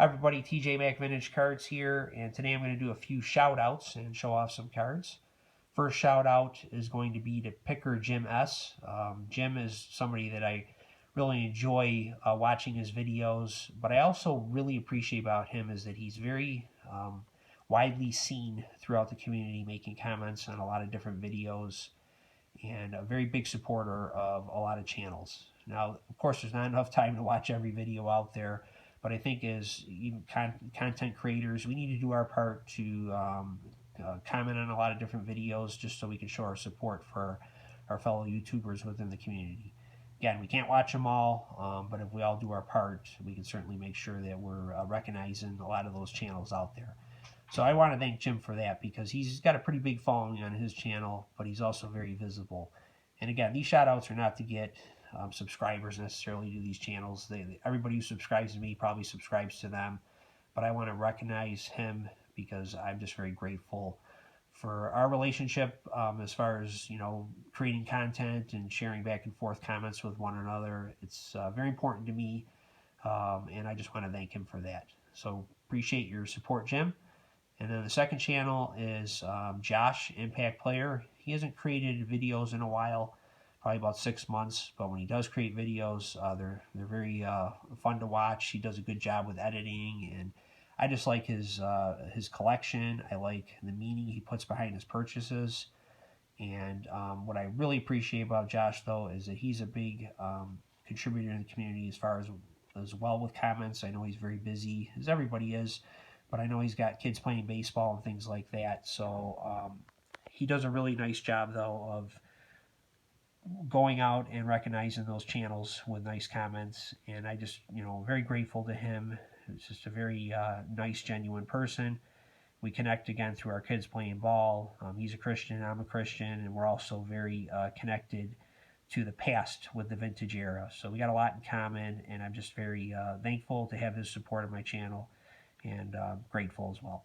Hi everybody, TJ Mac Vintage Cards here, and today I'm going to do a few shout outs and show off some cards. First shout out is going to be to PickerJimS. Jim is somebody that I really enjoy watching his videos, but I also really appreciate about him is that he's very widely seen throughout the community, making comments on a lot of different videos, and a very big supporter of a lot of channels. Now, of course, there's not enough time to watch every video out there, but I think as content creators, we need to do our part to comment on a lot of different videos just so we can show our support for our fellow YouTubers within the community. Again, we can't watch them all, but if we all do our part, we can certainly make sure that we're recognizing a lot of those channels out there. So I want to thank Jim for that because he's got a pretty big following on his channel, but he's also very visible. And again, these shout outs are not to get subscribers necessarily to these channels. Everybody who subscribes to me probably subscribes to them, but I want to recognize him because I'm just very grateful for our relationship as far as, you know, creating content and sharing back and forth comments with one another. It's very important to me, and I just want to thank him for that. So appreciate your support, Jim. And then the second channel is Josh, Impact Player. He hasn't created videos in a while, probably about 6 months, but when he does create videos, they're very fun to watch. He does a good job with editing, and I just like his collection. I like the meaning he puts behind his purchases. And what I really appreciate about Josh, though, is that he's a big contributor in the community as well with comments. I know he's very busy, as everybody is, but I know he's got kids playing baseball and things like that. So he does a really nice job, though, of going out and recognizing those channels with nice comments. And I just, you know, very grateful to him. He's just a very nice, genuine person. We connect again through our kids playing ball. He's a Christian, I'm a Christian, and we're also very connected to the past with the vintage era. So we got a lot in common, and I'm just very thankful to have his support of my channel, and grateful as well.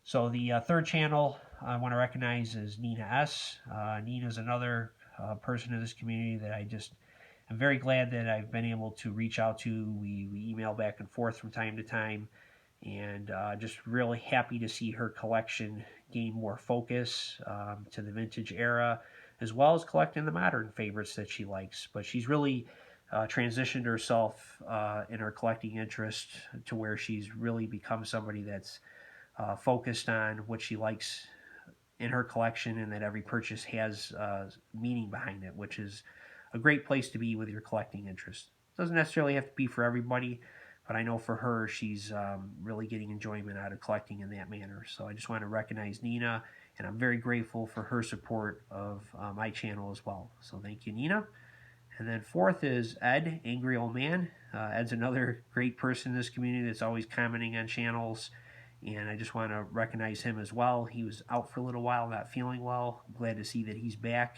So the third channel I want to recognize is Nina S. Nina is another person in this community that I'm very glad that I've been able to reach out to. We email back and forth from time to time, and just really happy to see her collection gain more focus to the vintage era, as well as collecting the modern favorites that she likes. But she's really transitioned herself in her collecting interest to where she's really become somebody that's focused on what she likes in her collection, and that every purchase has meaning behind it, which is a great place to be with your collecting interest. It doesn't necessarily have to be for everybody, but I know for her, she's really getting enjoyment out of collecting in that manner. So I just want to recognize Nina, and I'm very grateful for her support of my channel as well. So thank you, Nina. And then fourth is Ed, Angry Old Man. Ed's another great person in this community that's always commenting on channels, and I just want to recognize him as well. He was out for a little while, not feeling well. I'm glad to see that he's back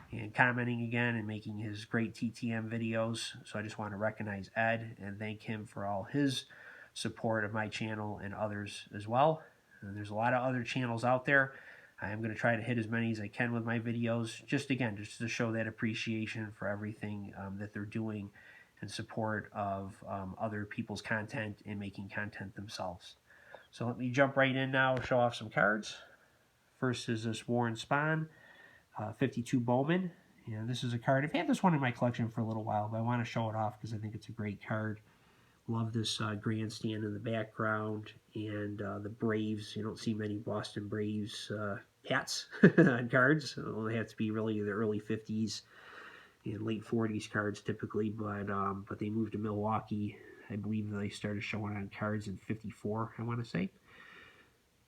and commenting again and making his great TTM videos. So I just want to recognize Ed and thank him for all his support of my channel and others as well. And there's a lot of other channels out there. I am going to try to hit as many as I can with my videos, just to show that appreciation for everything that they're doing in support of other people's content and making content themselves. So let me jump right in now and show off some cards. First is this Warren Spahn 52 Bowman. And this is a card. I've had this one in my collection for a little while, but I want to show it off because I think it's a great card. Love this grandstand in the background, and the Braves. You don't see many Boston Braves hats on cards. They have to be really the early 50s and late 40s cards typically, but they moved to Milwaukee. I believe they started showing on cards in 54, I want to say.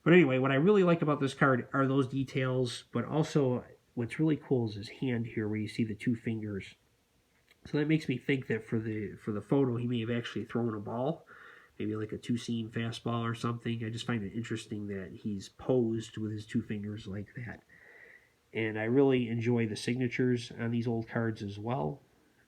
But anyway, what I really like about this card are those details, but also what's really cool is his hand here where you see the two fingers. So that makes me think that for the photo, he may have actually thrown a ball, maybe like a two-seam fastball or something. I just find it interesting that he's posed with his two fingers like that. And I really enjoy the signatures on these old cards as well,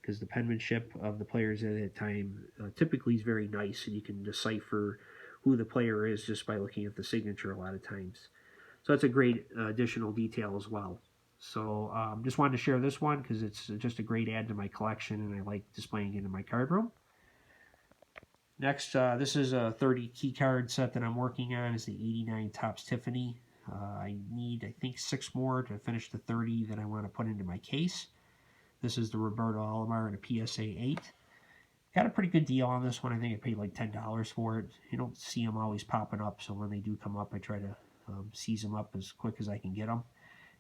because the penmanship of the players at that time typically is very nice, and you can decipher who the player is just by looking at the signature a lot of times. So that's a great additional detail as well. So just wanted to share this one because it's just a great add to my collection, and I like displaying it in my card room. Next, this is a 30 key card set that I'm working on. It's the 89 Topps Tiffany. I need, I think, 6 more to finish the 30 that I want to put into my case. This is the Roberto Alomar in a PSA 8. Got a pretty good deal on this one. I think I paid like $10 for it. You don't see them always popping up, so when they do come up, I try to seize them up as quick as I can get them.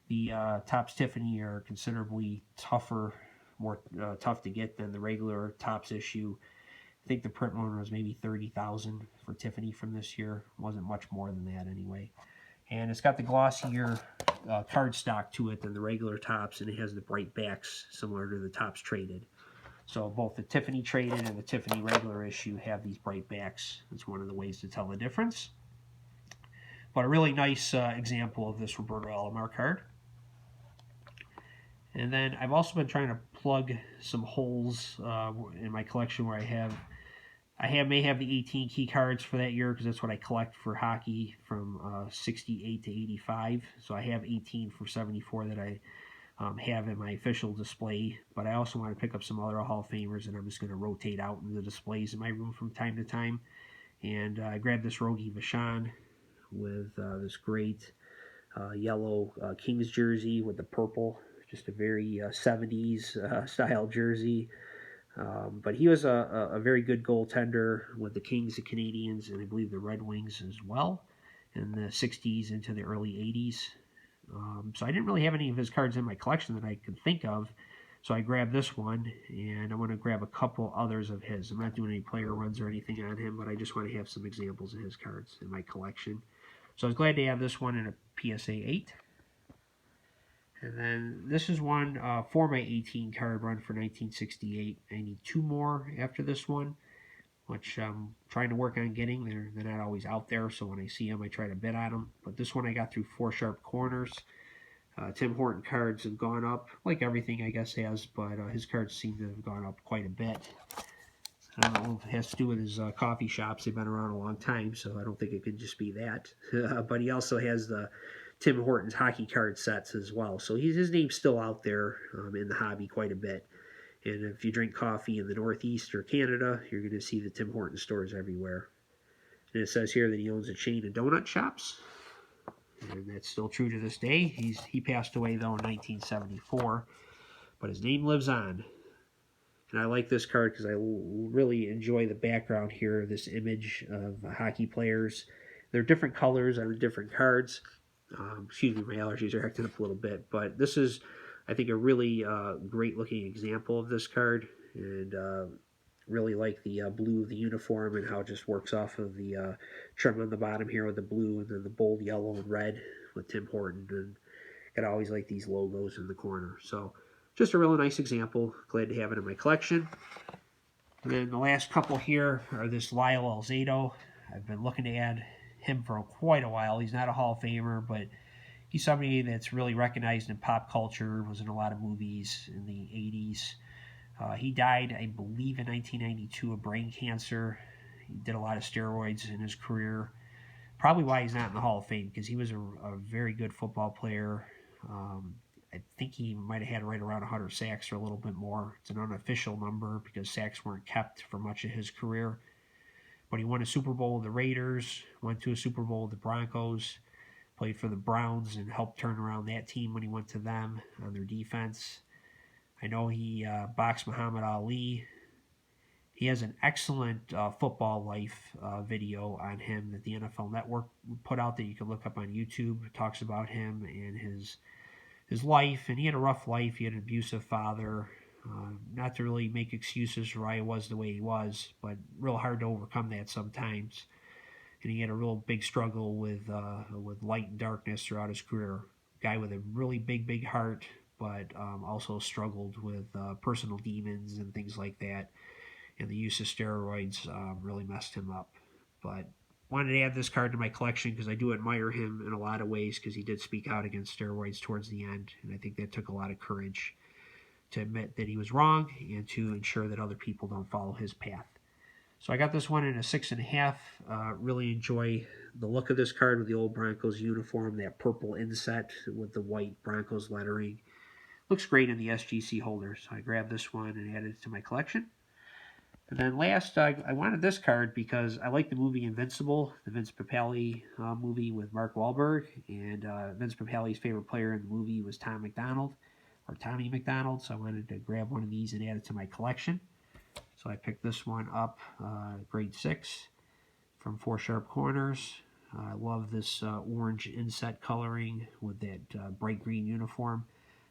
The Topps Tiffany are considerably tougher, more tough to get than the regular Topps issue. I think the print one was maybe $30,000 for Tiffany from this year. It wasn't much more than that anyway. And it's got the glossier cardstock to it than the regular Topps, and it has the bright backs similar to the Topps Traded. So both the Tiffany Traded and the Tiffany regular issue have these bright backs. It's one of the ways to tell the difference. But a really nice example of this Roberto Alomar card. And then I've also been trying to plug some holes in my collection where I may have the 18 key cards for that year because that's what I collect for hockey from 68 to 85. So I have 18 for 74 that I have in my official display, but I also want to pick up some other Hall of Famers, and I'm just going to rotate out in the displays in my room from time to time. And I grabbed this Rogi Vashon with this great yellow Kings jersey with the purple, just a very 70s style jersey. But he was a very good goaltender with the Kings, the Canadians, and I believe the Red Wings as well in the 60s into the early 80s. So I didn't really have any of his cards in my collection that I could think of, so I grabbed this one, and I want to grab a couple others of his. I'm not doing any player runs or anything on him, but I just want to have some examples of his cards in my collection. So I was glad to have this one in a PSA 8. And then this is one for my 18 card run for 1968. I need 2 more after this one, which I'm trying to work on getting. They're not always out there, so when I see them, I try to bid on them. But this one I got through 4 Sharp Corners. Tim Horton cards have gone up, like everything I guess has, but his cards seem to have gone up quite a bit. I don't know if it has to do with his coffee shops. They've been around a long time, so I don't think it could just be that. But he also has the Tim Hortons hockey card sets as well. So his name's still out there in the hobby quite a bit. And if you drink coffee in the Northeast or Canada, you're going to see the Tim Hortons stores everywhere. And it says here that he owns a chain of donut shops. And that's still true to this day. He passed away, though, in 1974. But his name lives on. And I like this card because I really enjoy the background here, this image of hockey players. They're different colors on the different cards. Excuse me, my allergies are acting up a little bit. But this is, I think, a really great-looking example of this card. And really like the blue of the uniform and how it just works off of the trim on the bottom here with the blue and then the bold yellow and red with Tim Horton. And I always like these logos in the corner. So just a really nice example. Glad to have it in my collection. And then the last couple here are this Lyle Alzado. I've been looking to add him for quite a while. He's not a Hall of Famer, but he's somebody that's really recognized in pop culture, was in a lot of movies in the 80s. He died, I believe, in 1992 of brain cancer. He did a lot of steroids in his career. Probably why he's not in the Hall of Fame, because he was a very good football player. I think he might have had right around 100 sacks or a little bit more. It's an unofficial number because sacks weren't kept for much of his career. But he won a Super Bowl with the Raiders, went to a Super Bowl with the Broncos, played for the Browns and helped turn around that team when he went to them on their defense. I know he boxed Muhammad Ali. He has an excellent football life video on him that the NFL Network put out that you can look up on YouTube. It talks about him and his life, and he had a rough life. He had an abusive father. Not to really make excuses for why he was the way he was, but real hard to overcome that sometimes. And he had a real big struggle with light and darkness throughout his career. Guy with a really big heart, but also struggled with personal demons and things like that. And the use of steroids really messed him up. But wanted to add this card to my collection because I do admire him in a lot of ways because he did speak out against steroids towards the end. And I think that took a lot of courage to admit that he was wrong and to ensure that other people don't follow his path. So I got this one in a 6.5. Really enjoy the look of this card with the old Broncos uniform, that purple inset with the white Broncos lettering. Looks great in the SGC holder, so I grabbed this one and added it to my collection. And then last, I wanted this card because I like the movie Invincible, the Vince Papale movie with Mark Wahlberg. And Vince Papale's favorite player in the movie was Tom McDonald, or Tommy McDonald. So I wanted to grab one of these and add it to my collection. So I picked this one up, grade 6, from 4 Sharp Corners. I love this orange inset coloring with that bright green uniform.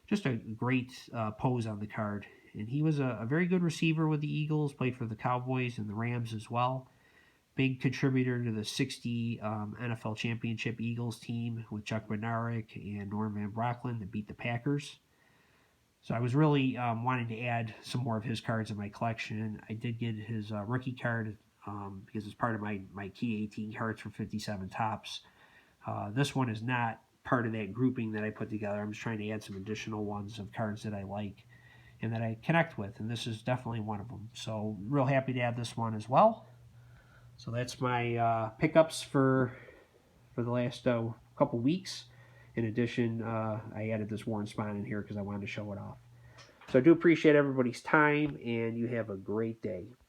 Just a great pose on the card. And he was a very good receiver with the Eagles, played for the Cowboys and the Rams as well. Big contributor to the 60 NFL Championship Eagles team with Chuck Bednarik and Norm Van Brocklin that beat the Packers. So I was really wanting to add some more of his cards in my collection. I did get his rookie card because it's part of my key 18 cards for 57 tops. This one is not part of that grouping that I put together. I'm just trying to add some additional ones of cards that I like and that I connect with, and this is definitely one of them. So real happy to add this one as well. So that's my pickups for the last couple weeks. In addition, I added this Warren Spahn in here because I wanted to show it off. So I do appreciate everybody's time, and you have a great day.